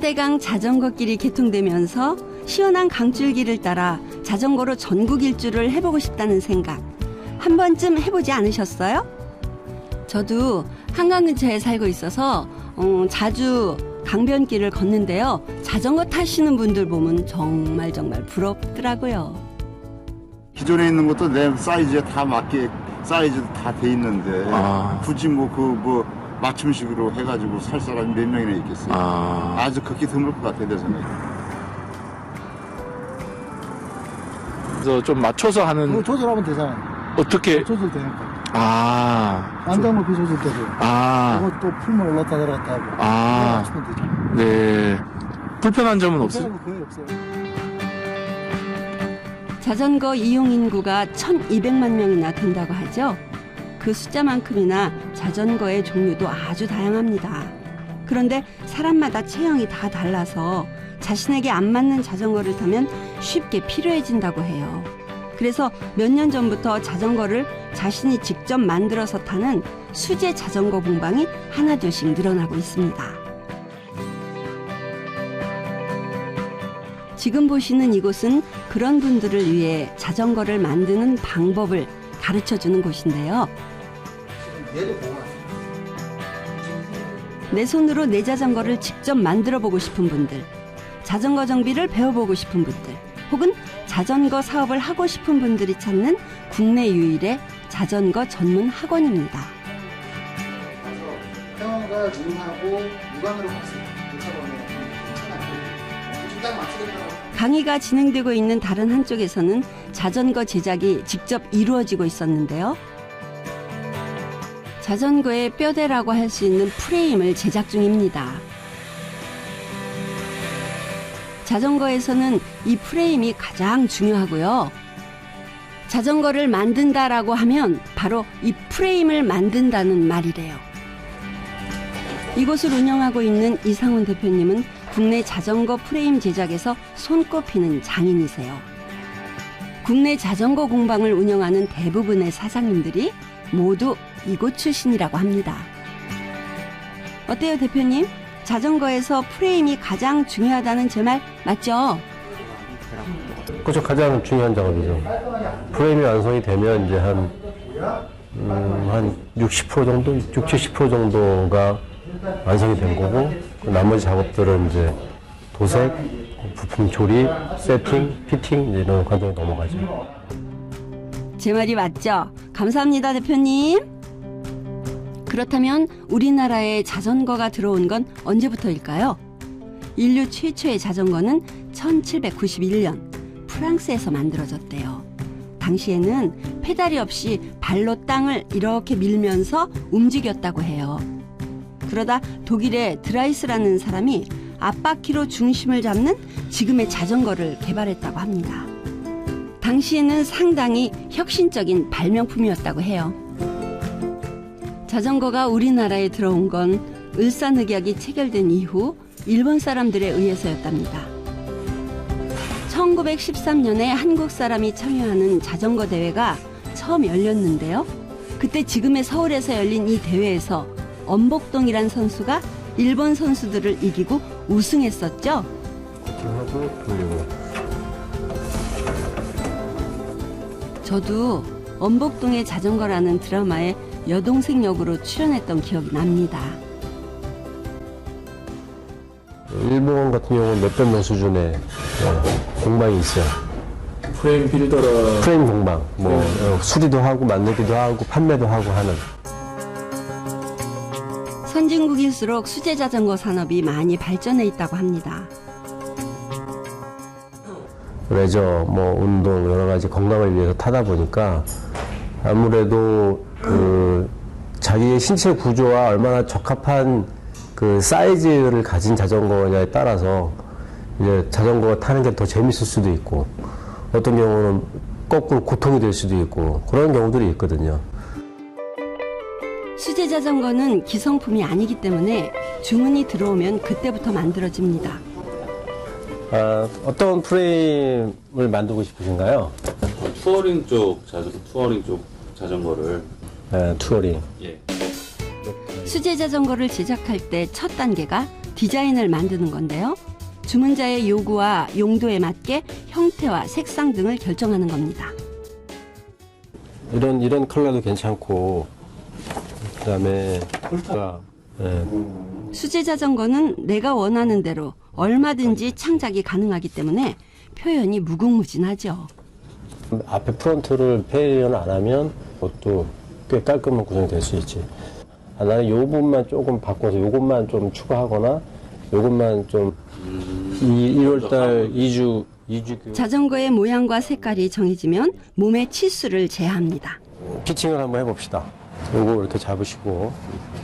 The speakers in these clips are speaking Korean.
4대강 자전거길이 개통되면서 시원한 강줄기를 따라 자전거로 전국 일주를 해보고 싶다는 생각 한 번쯤 해보지 않으셨어요? 저도 한강 근처에 살고 있어서 자주 강변길을 걷는데요. 자전거 타시는 분들 보면 정말 부럽더라고요. 기존에 있는 것도 내 사이즈에 다 맞게 사이즈도 다 돼 있는데 굳이 맞춤식으로 해가지고 살 사람이 몇 명이나 있겠어요. 아주 극히 드물 것 같아요, 내 생각에. 그래서 좀 맞춰서 하는. 그거 조절하면 되잖아요. 어떻게? 조절되니까. 안장은 그 조절되고. 이거 또 풀면 올랐다 내려갔다 하고. 맞추면 되죠. 네. 불편한 점은 없어요? 불편한 거 거의 없어요. 자전거 이용 인구가 1,200만 명이나 된다고 하죠. 그 숫자만큼이나 자전거의 종류도 아주 다양합니다. 그런데 사람마다 체형이 다 달라서 자신에게 안 맞는 자전거를 타면 쉽게 피로해진다고 해요. 그래서 몇 년 전부터 자전거를 자신이 직접 만들어서 타는 수제 자전거 공방이 하나둘씩 늘어나고 있습니다. 지금 보시는 이곳은 그런 분들을 위해 자전거를 만드는 방법을 가르쳐주는 곳인데요. 내 손으로 내 자전거를 직접 만들어보고 싶은 분들, 자전거 정비를 배워보고 싶은 분들, 혹은 자전거 사업을 하고 싶은 분들이 찾는 국내 유일의 자전거 전문 학원입니다. 태원과 눈하고 육안으로 봤어요. 강의가 진행되고 있는 다른 한쪽에서는 자전거 제작이 직접 이루어지고 있었는데요. 자전거의 뼈대라고 할 수 있는 프레임을 제작 중입니다. 자전거에서는 이 프레임이 가장 중요하고요. 자전거를 만든다라고 하면 바로 이 프레임을 만든다는 말이래요. 이곳을 운영하고 있는 이상훈 대표님은 국내 자전거 프레임 제작에서 손꼽히는 장인이세요. 국내 자전거 공방을 운영하는 대부분의 사장님들이 모두 이곳 출신이라고 합니다. 어때요, 대표님? 자전거에서 프레임이 가장 중요하다는 제 말 맞죠? 그렇죠. 가장 중요한 작업이죠. 프레임이 완성이 되면 이제 한 60% 정도, 70% 정도가 완성이 된 거고, 나머지 작업들은 이제 도색, 부품 조립, 세팅, 피팅 이제 이런 과정에 넘어가죠. 제 말이 맞죠? 감사합니다, 대표님. 그렇다면 우리나라에 자전거가 들어온 건 언제부터일까요? 인류 최초의 자전거는 1791년 프랑스에서 만들어졌대요. 당시에는 페달이 없이 발로 땅을 이렇게 밀면서 움직였다고 해요. 그러다 독일의 드라이스라는 사람이 앞바퀴로 중심을 잡는 지금의 자전거를 개발했다고 합니다. 당시에는 상당히 혁신적인 발명품이었다고 해요. 자전거가 우리나라에 들어온 건 을사늑약이 체결된 이후 일본 사람들에 의해서였답니다. 1913년에 한국 사람이 참여하는 자전거 대회가 처음 열렸는데요. 그때 지금의 서울에서 열린 이 대회에서 엄복동이란 선수가 일본 선수들을 이기고 우승했었죠. 하고 돌리고. 저도 엄복동의 자전거라는 드라마에 여동생 역으로 출연했던 기억이 납니다. 일본 같은 경우는 몇백 명 수준의 공방이 있어요. 프레임 빌더라. 프레임 공방, 수리도 하고 만들기도 하고 판매도 하고 하는. 선진국일수록 수제 자전거 산업이 많이 발전해 있다고 합니다. 레저, 운동 여러 가지 건강을 위해서 타다 보니까 아무래도 자기의 신체 구조와 얼마나 적합한 사이즈를 가진 자전거냐에 따라서 이제 자전거 타는 게 더 재밌을 수도 있고 어떤 경우는 거꾸로 고통이 될 수도 있고 그런 경우들이 있거든요. 수제 자전거는 기성품이 아니기 때문에 주문이 들어오면 그때부터 만들어집니다. 어떤 프레임을 만들고 싶으신가요? 투어링 쪽 자전거를. 투어링. 예. 수제 자전거를 제작할 때 첫 단계가 디자인을 만드는 건데요. 주문자의 요구와 용도에 맞게 형태와 색상 등을 결정하는 겁니다. 이런 컬러도 괜찮고, 그다음에 수제 자전거는 내가 원하는 대로 얼마든지 창작이 가능하기 때문에 표현이 무궁무진하죠. 앞에 프론트를 표현 안 하면 그것도 꽤 깔끔한 구성이 될 수 있지. 나는 요 부분만 조금 바꿔서 요것만 좀 추가하거나 요것만 좀 1월달 2주 자전거의 모양과 색깔이 정해지면 몸의 치수를 제한합니다. 피칭을 한번 해봅시다. 요거 이렇게 잡으시고,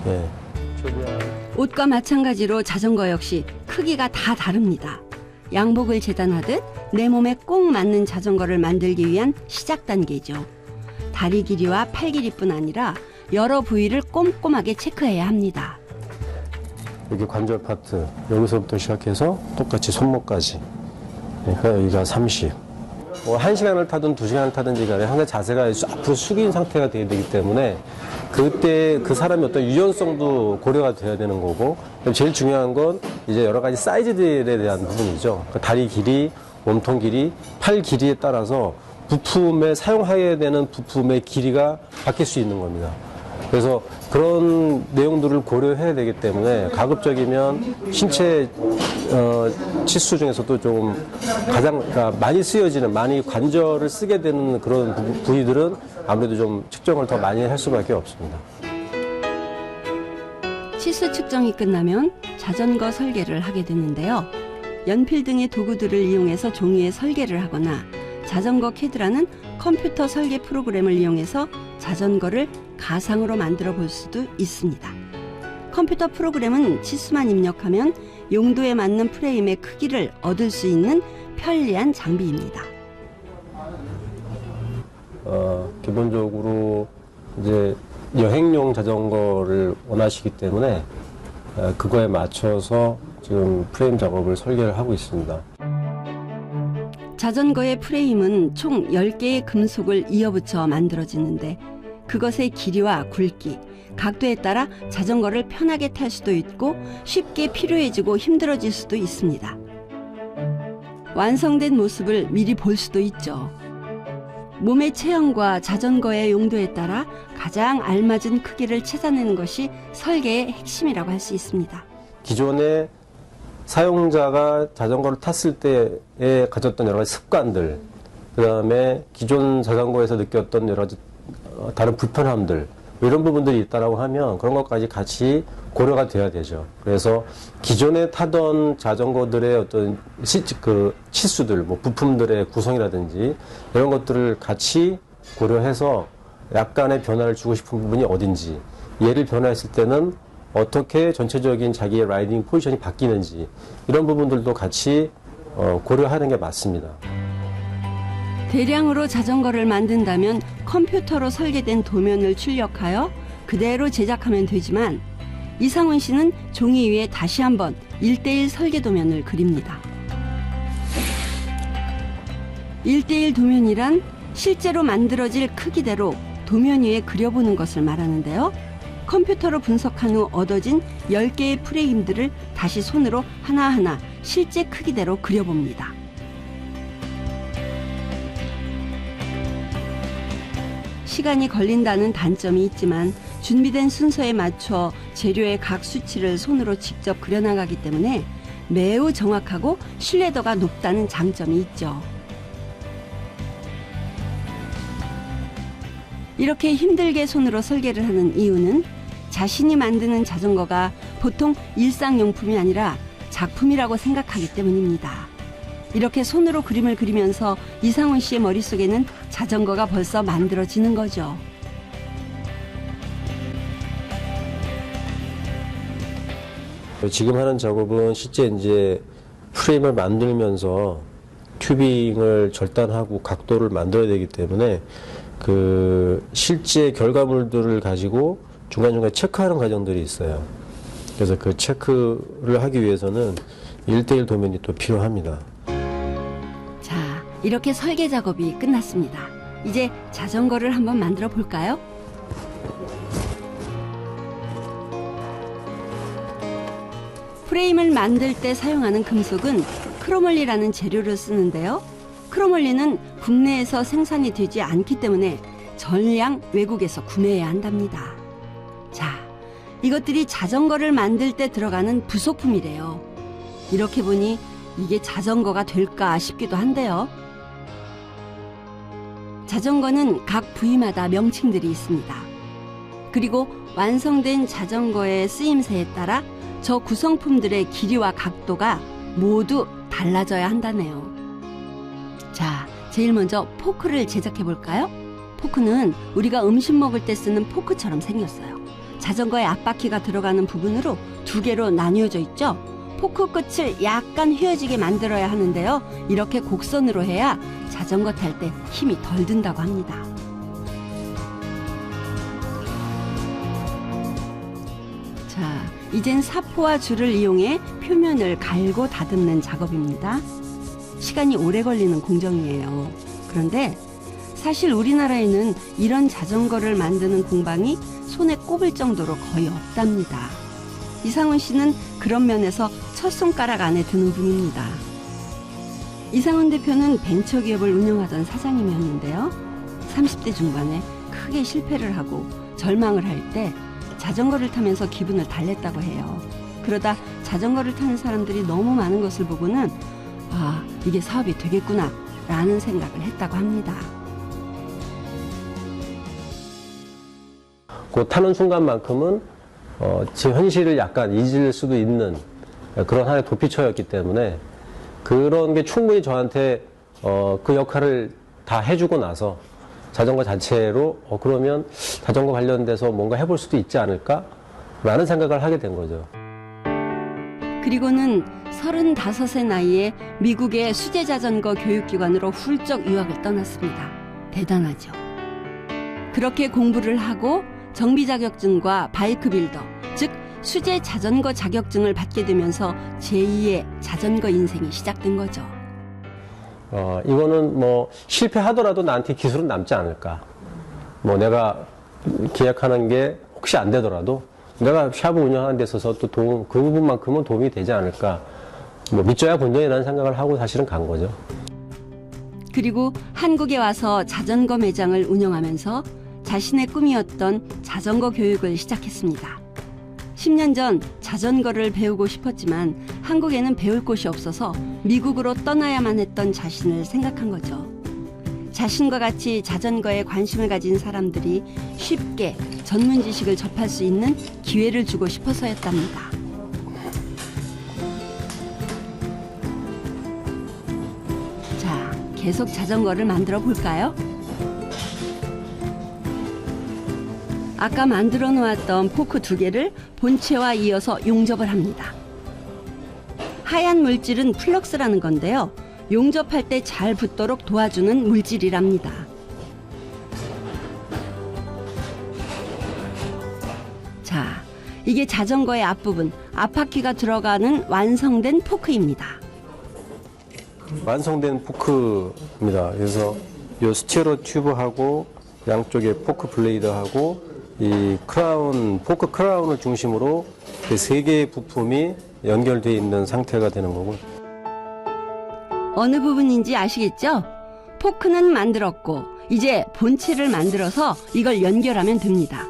예. 옷과 마찬가지로 자전거 역시 크기가 다 다릅니다. 양복을 재단하듯 내 몸에 꼭 맞는 자전거를 만들기 위한 시작 단계죠. 다리 길이와 팔 길이뿐 아니라 여러 부위를 꼼꼼하게 체크해야 합니다. 여기 관절 파트, 여기서부터 시작해서 똑같이 손목까지. 그러니까 여기가 30. 1시간을 타든 2시간을 타든지 간에 항상 자세가 앞으로 숙인 상태가 돼야 되기 때문에 그때 그 사람의 어떤 유연성도 고려가 돼야 되는 거고, 제일 중요한 건 이제 여러 가지 사이즈들에 대한 부분이죠. 그러니까 다리 길이, 몸통 길이, 팔 길이에 따라서 부품에 사용해야 되는 부품의 길이가 바뀔 수 있는 겁니다. 그래서 그런 내용들을 고려해야 되기 때문에 가급적이면 신체 치수 중에서도 좀 가장 그러니까 많이 쓰여지는, 많이 관절을 쓰게 되는 그런 부위들은 아무래도 좀 측정을 더 많이 할 수밖에 없습니다. 치수 측정이 끝나면 자전거 설계를 하게 되는데요. 연필 등의 도구들을 이용해서 종이에 설계를 하거나 자전거 캐드라는 컴퓨터 설계 프로그램을 이용해서 자전거를 가상으로 만들어 볼 수도 있습니다. 컴퓨터 프로그램은 치수만 입력하면 용도에 맞는 프레임의 크기를 얻을 수 있는 편리한 장비입니다. 기본적으로 이제 여행용 자전거를 원하시기 때문에 그거에 맞춰서 지금 프레임 작업을 설계를 하고 있습니다. 자전거의 프레임은 총 10개의 금속을 이어붙여 만들어지는데 그것의 길이와 굵기, 각도에 따라 자전거를 편하게 탈 수도 있고 쉽게 피로해지고 힘들어질 수도 있습니다. 완성된 모습을 미리 볼 수도 있죠. 몸의 체형과 자전거의 용도에 따라 가장 알맞은 크기를 찾아내는 것이 설계의 핵심이라고 할 수 있습니다. 기존에 사용자가 자전거를 탔을 때에 가졌던 여러 가지 습관들, 그 다음에 기존 자전거에서 느꼈던 여러 가지 다른 불편함들, 이런 부분들이 있다라고 하면 그런 것까지 같이 고려가 돼야 되죠. 그래서 기존에 타던 자전거들의 어떤 치수들, 뭐 부품들의 구성이라든지 이런 것들을 같이 고려해서 약간의 변화를 주고 싶은 부분이 어딘지, 얘를 변화했을 때는 어떻게 전체적인 자기의 라이딩 포지션이 바뀌는지, 이런 부분들도 같이 고려하는 게 맞습니다. 대량으로 자전거를 만든다면 컴퓨터로 설계된 도면을 출력하여 그대로 제작하면 되지만 이상훈 씨는 종이 위에 다시 한번 1:1 설계 도면을 그립니다. 1:1 도면이란 실제로 만들어질 크기대로 도면 위에 그려보는 것을 말하는데요. 컴퓨터로 분석한 후 얻어진 10개의 프레임들을 다시 손으로 하나하나 실제 크기대로 그려봅니다. 시간이 걸린다는 단점이 있지만 준비된 순서에 맞춰 재료의 각 수치를 손으로 직접 그려나가기 때문에 매우 정확하고 신뢰도가 높다는 장점이 있죠. 이렇게 힘들게 손으로 설계를 하는 이유는 자신이 만드는 자전거가 보통 일상용품이 아니라 작품이라고 생각하기 때문입니다. 이렇게 손으로 그림을 그리면서 이상훈 씨의 머릿속에는 자전거가 벌써 만들어지는 거죠. 지금 하는 작업은 실제 이제 프레임을 만들면서 튜빙을 절단하고 각도를 만들어야 되기 때문에 그 실제 결과물들을 가지고 중간중간 체크하는 과정들이 있어요. 그래서 그 체크를 하기 위해서는 1:1 도면이 또 필요합니다. 자, 이렇게 설계 작업이 끝났습니다. 이제 자전거를 한번 만들어 볼까요? 프레임을 만들 때 사용하는 금속은 크로멀리라는 재료를 쓰는데요. 크로멀리는 국내에서 생산이 되지 않기 때문에 전량 외국에서 구매해야 한답니다. 자, 이것들이 자전거를 만들 때 들어가는 부속품이래요. 이렇게 보니 이게 자전거가 될까 싶기도 한데요. 자전거는 각 부위마다 명칭들이 있습니다. 그리고 완성된 자전거의 쓰임새에 따라 저 구성품들의 길이와 각도가 모두 달라져야 한다네요. 자, 제일 먼저 포크를 제작해 볼까요? 포크는 우리가 음식 먹을 때 쓰는 포크처럼 생겼어요. 자전거의 앞바퀴가 들어가는 부분으로 두 개로 나뉘어져 있죠. 포크 끝을 약간 휘어지게 만들어야 하는데요. 이렇게 곡선으로 해야 자전거 탈 때 힘이 덜 든다고 합니다. 자, 이젠 사포와 줄을 이용해 표면을 갈고 다듬는 작업입니다. 시간이 오래 걸리는 공정이에요. 그런데 사실 우리나라에는 이런 자전거를 만드는 공방이 손에 꼽을 정도로 거의 없답니다. 이상훈 씨는 그런 면에서 첫 손가락 안에 드는 분입니다. 이상훈 대표는 벤처기업을 운영하던 사장님이었는데요. 30대 중반에 크게 실패를 하고 절망을 할 때 자전거를 타면서 기분을 달랬다고 해요. 그러다 자전거를 타는 사람들이 너무 많은 것을 보고는 아, 이게 사업이 되겠구나 라는 생각을 했다고 합니다. 그 타는 순간만큼은 제 현실을 약간 잊을 수도 있는 그런 하나의 도피처였기 때문에 그런 게 충분히 저한테 그 역할을 다 해주고 나서 자전거 자체로 그러면 자전거 관련돼서 뭔가 해볼 수도 있지 않을까? 라는 생각을 하게 된 거죠. 그리고는 35세 나이에 미국의 수제자전거 교육기관으로 훌쩍 유학을 떠났습니다. 대단하죠. 그렇게 공부를 하고 정비 자격증과 바이크 빌더, 즉 수제 자전거 자격증을 받게 되면서 제2의 자전거 인생이 시작된 거죠. 이거는 뭐 실패하더라도 나한테 기술은 남지 않을까. 뭐 내가 계약하는 게 혹시 안 되더라도 내가 샵을 운영하는 데 있어서 또 그 부분만큼은 도움이 되지 않을까. 뭐 믿져야 본전이라는 생각을 하고 사실은 간 거죠. 그리고 한국에 와서 자전거 매장을 운영하면서 자신의 꿈이었던 자전거 교육을 시작했습니다. 10년 전 자전거를 배우고 싶었지만 한국에는 배울 곳이 없어서 미국으로 떠나야만 했던 자신을 생각한 거죠. 자신과 같이 자전거에 관심을 가진 사람들이 쉽게 전문 지식을 접할 수 있는 기회를 주고 싶어서였답니다. 자, 계속 자전거를 만들어 볼까요? 아까 만들어 놓았던 포크 2개를 본체와 이어서 용접을 합니다. 하얀 물질은 플럭스라는 건데요. 용접할 때 잘 붙도록 도와주는 물질이랍니다. 자, 이게 자전거의 앞부분, 앞바퀴가 들어가는 완성된 포크입니다. 완성된 포크입니다. 그래서 이 스티어로 튜브하고 양쪽에 포크 블레이드하고 이 크라운, 포크 크라운을 중심으로 그 3개의 부품이 연결되어 있는 상태가 되는 거고. 어느 부분인지 아시겠죠? 포크는 만들었고 이제 본체를 만들어서 이걸 연결하면 됩니다.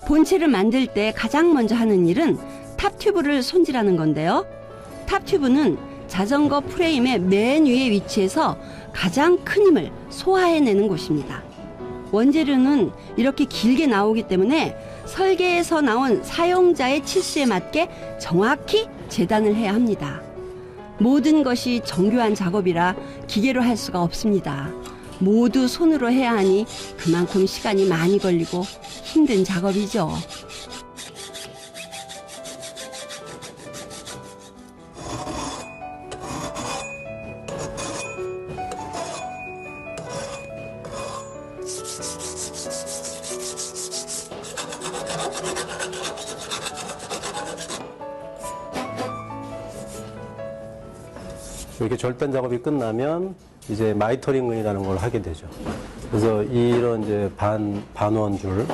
본체를 만들 때 가장 먼저 하는 일은 탑튜브를 손질하는 건데요. 탑튜브는 자전거 프레임의 맨 위에 위치해서 가장 큰 힘을 소화해내는 곳입니다. 원재료는 이렇게 길게 나오기 때문에 설계에서 나온 사용자의 치수에 맞게 정확히 재단을 해야 합니다. 모든 것이 정교한 작업이라 기계로 할 수가 없습니다. 모두 손으로 해야 하니 그만큼 시간이 많이 걸리고 힘든 작업이죠. 이렇게 절단 작업이 끝나면 이제 마이터링이라는 걸 하게 되죠. 그래서 이런 이제 반원줄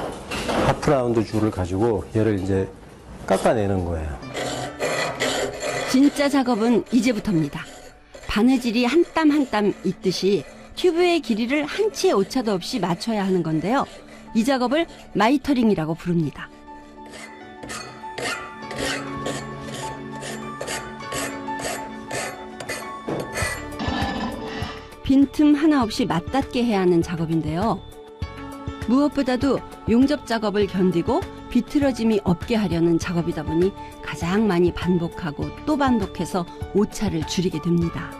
하프 라운드 줄을 가지고 얘를 이제 깎아내는 거예요. 진짜 작업은 이제부터입니다. 바느질이 한 땀 한 땀 있듯이 튜브의 길이를 한 치의 오차도 없이 맞춰야 하는 건데요. 이 작업을 마이터링이라고 부릅니다. 빈틈 하나 없이 맞닿게 해야 하는 작업인데요. 무엇보다도 용접 작업을 견디고 비틀어짐이 없게 하려는 작업이다 보니 가장 많이 반복하고 또 반복해서 오차를 줄이게 됩니다.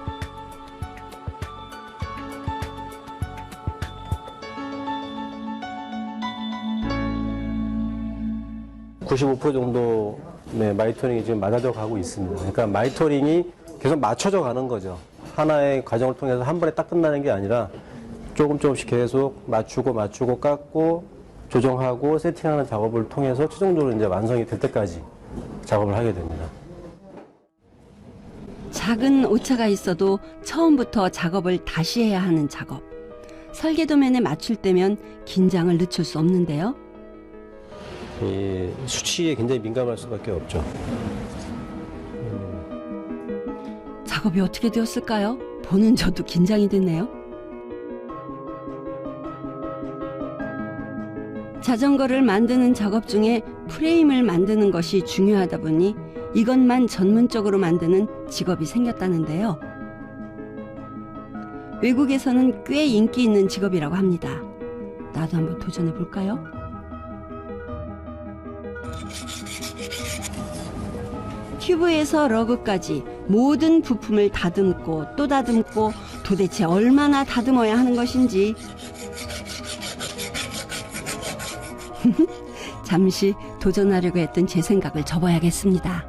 (95% 정도) 네, 마이터링이 지금 맞아져 가고 있습니다. 그러니까 마이터링이 계속 맞춰져 가는 거죠. 하나의 과정을 통해서 한 번에 딱 끝나는 게 아니라 조금씩 계속 맞추고 깎고 조정하고 세팅하는 작업을 통해서 최종적으로 이제 완성이 될 때까지 작업을 하게 됩니다. 작은 오차가 있어도 처음부터 작업을 다시 해야 하는 작업. 설계도면에 맞출 때면 긴장을 늦출 수 없는데요. 이 수치에 굉장히 민감할 수밖에 없죠. 작업이 어떻게 되었을까요? 보는 저도 긴장이 되네요. 자전거를 만드는 작업 중에 프레임을 만드는 것이 중요하다 보니 이것만 전문적으로 만드는 직업이 생겼다는데요. 외국에서는 꽤 인기 있는 직업이라고 합니다. 나도 한번 도전해 볼까요? 튜브에서 러그까지 모든 부품을 다듬고 또 다듬고 도대체 얼마나 다듬어야 하는 것인지 잠시 도전하려고 했던 제 생각을 접어야겠습니다.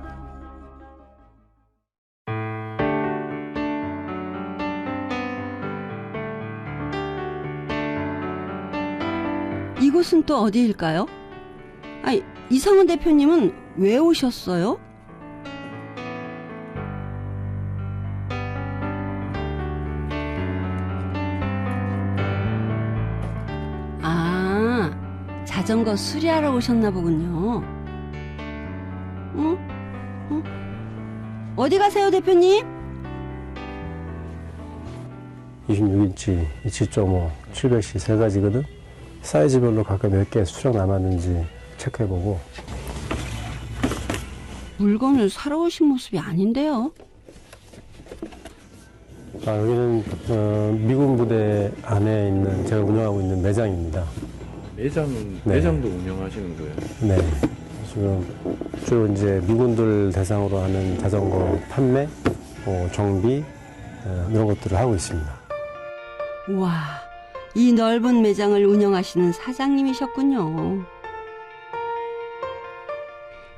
이곳은 또 어디일까요? 아니, 이상훈 대표님은 왜 오셨어요? 아, 자전거 수리하러 오셨나 보군요. 어디 가세요, 대표님? 26인치, 27.5, 700C 세 가지거든. 사이즈별로 각각 몇 개 수정 남았는지 체크해보고. 물건을 사러 오신 모습이 아닌데요. 여기는 미군 부대 안에 있는 제가 운영하고 있는 매장입니다. 매장도 운영하시는 거예요? 네. 지금 주로 이제 미군들 대상으로 하는 자전거 판매, 정비 이런 것들을 하고 있습니다. 우와, 이 넓은 매장을 운영하시는 사장님이셨군요.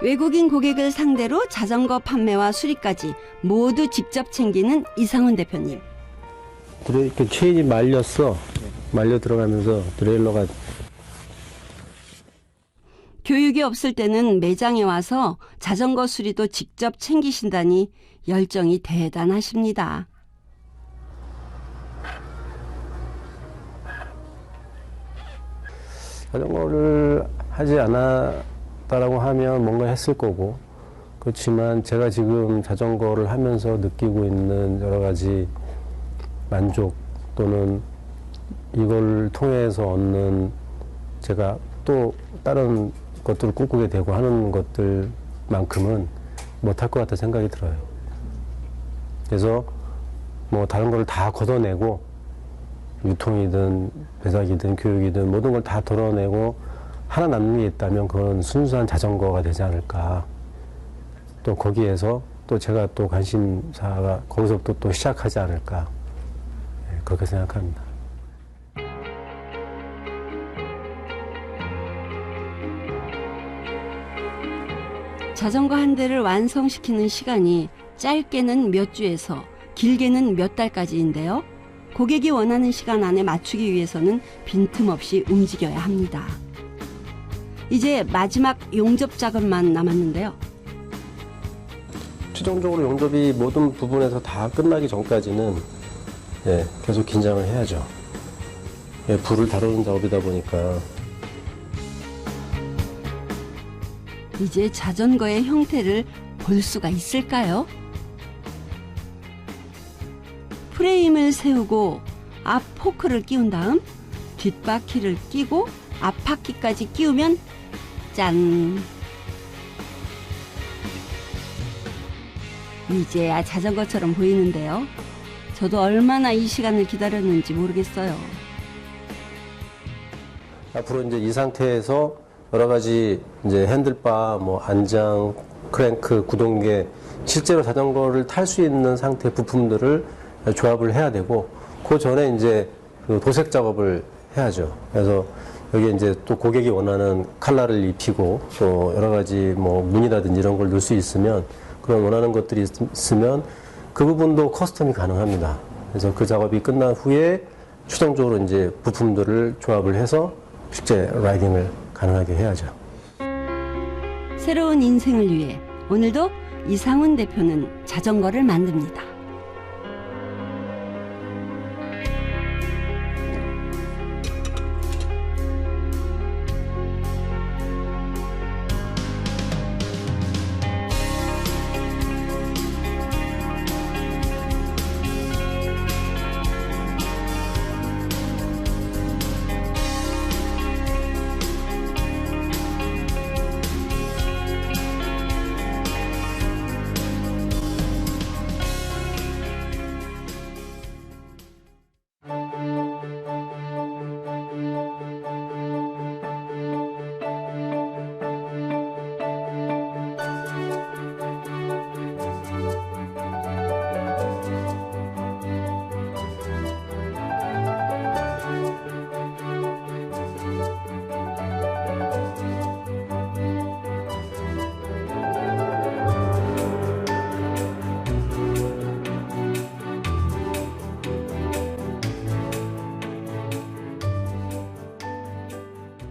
외국인 고객을 상대로 자전거 판매와 수리까지 모두 직접 챙기는 이상훈 대표님. 이렇게 체인이 말렸어. 말려 들어가면서 드레일러가 교육이 없을 때는 매장에 와서 자전거 수리도 직접 챙기신다니 열정이 대단하십니다. 자전거를 하지 않았다라고 하면 뭔가 했을 거고, 그렇지만 제가 지금 자전거를 하면서 느끼고 있는 여러 가지 만족 또는 이걸 통해서 얻는 제가 또 다른 것들을 꿈꾸게 되고 하는 것들만큼은 못할 것 같다 생각이 들어요. 그래서 뭐 다른 걸 다 걷어내고 유통이든 배삭이든 교육이든 모든 걸 다 덜어내고 하나 남는 게 있다면 그건 순수한 자전거가 되지 않을까. 또 거기에서 또 제가 또 관심사가 거기서부터 또 시작하지 않을까. 그렇게 생각합니다. 자전거 한 대를 완성시키는 시간이 짧게는 몇 주에서 길게는 몇 달까지인데요. 고객이 원하는 시간 안에 맞추기 위해서는 빈틈없이 움직여야 합니다. 이제 마지막 용접 작업만 남았는데요. 최종적으로 용접이 모든 부분에서 다 끝나기 전까지는 계속 긴장을 해야죠. 불을 다루는 작업이다 보니까 이제 자전거의 형태를 볼 수가 있을까요? 프레임을 세우고 앞 포크를 끼운 다음 뒷바퀴를 끼고 앞바퀴까지 끼우면 짠! 이제야 자전거처럼 보이는데요. 저도 얼마나 이 시간을 기다렸는지 모르겠어요. 앞으로 이제 이 상태에서 여러 가지 이제 핸들바, 뭐 안장, 크랭크, 구동계, 실제로 자전거를 탈 수 있는 상태 부품들을 조합을 해야 되고, 그 전에 이제 그 도색 작업을 해야죠. 그래서 여기 이제 또 고객이 원하는 컬러를 입히고, 또 여러 가지 뭐 무늬라든지 이런 걸 넣을 수 있으면, 그런 원하는 것들이 있으면 그 부분도 커스텀이 가능합니다. 그래서 그 작업이 끝난 후에 최종적으로 이제 부품들을 조합을 해서 실제 라이딩을 가능하게 해야죠. 새로운 인생을 위해 오늘도 이상훈 대표는 자전거를 만듭니다.